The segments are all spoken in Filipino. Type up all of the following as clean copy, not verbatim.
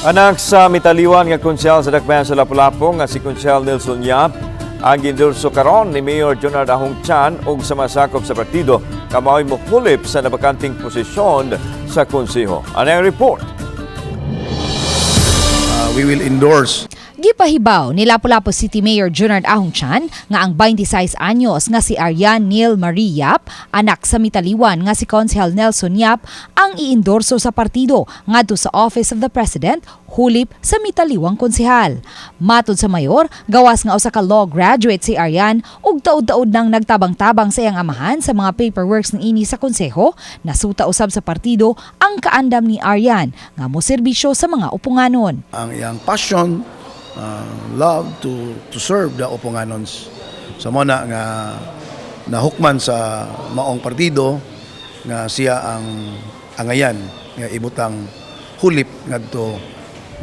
Anak sa mitaliwan nga konsyal sa Dakbayan sa Lapu-Lapu nga si Konsyal Nelson Yap ang gindurso karon ni Mayor Jonard Ahong Chan ug sa masakop sa partido kamaoy mokulip sa nabakanting posisyon sa konseho. Ano ang report? We will endorse. Gipahibaw ni Lapu-Lapu City Mayor Jonard Ahong Chan nga ang 26 anyos nga si Arian Neil Marie Yap, anak sa mitaliwan nga si Konsehal Nelson Yap, ang iendorso sa partido ngadto sa Office of the President hulip sa mitaliwang konsehal. Matod sa mayor, gawas nga usa ka law graduate si Arian ug taud-taud nang nagtabang-tabang sa iyang amahan sa mga paperworks ni ini sa konseho, nasuta usab sa partido ang kaandam ni Arian nga moserbisyo sa mga upunganon. Ang iyang passion, love to serve the upunganons. Sa muna nga nahukman sa maong partido nga siya ang angayan nga ibutang hulip ngadto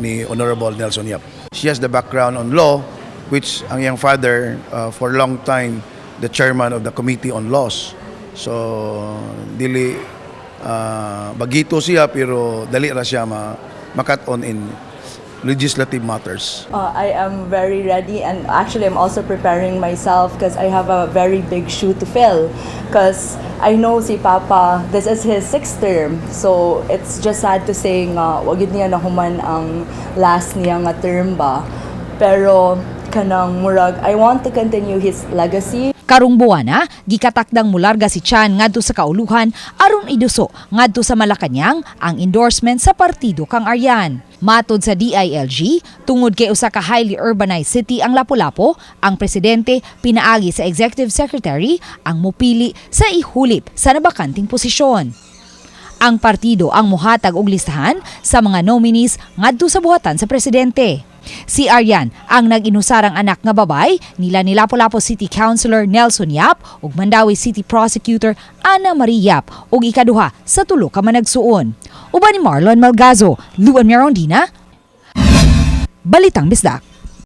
ni Honorable Nelson Yap. She has the background on law, which ang iyang father for a long time the chairman of the Committee on Laws. So dili bagito siya pero dali ra siya makat-on in legislative matters. I am very ready, and actually I'm also preparing myself because I have a very big shoe to fill, because I know si Papa, this is his 6th term, so it's just sad to say nga wag niya nahuman ang last niya nga term ba, pero kanang murag I want to continue his legacy. Karong buwana, gikatakdang mularga si Chan ngadto sa kauluhan aron iduso ngadto sa Malacañang ang endorsement sa partido kang Arian. Matod sa DILG, tungod kay usa ka highly urbanized city ang Lapu-Lapu, ang presidente pinaagi sa executive secretary ang mupili sa ihulip sa nabakanting posisyon. Ang partido ang mohatag og listahan sa mga nominees ngadto sa buhatan sa presidente. Si Arian ang nag-inusarang anak nga babay nila ni Lapu-Lapu City Councilor Nelson Yap ug Mandawi City Prosecutor Ana Marie Yap ug ikaduha sa tulo ka managsuon. Uban ni Marlon Malgazo, Luan Mirondina, Balitang Bisdak.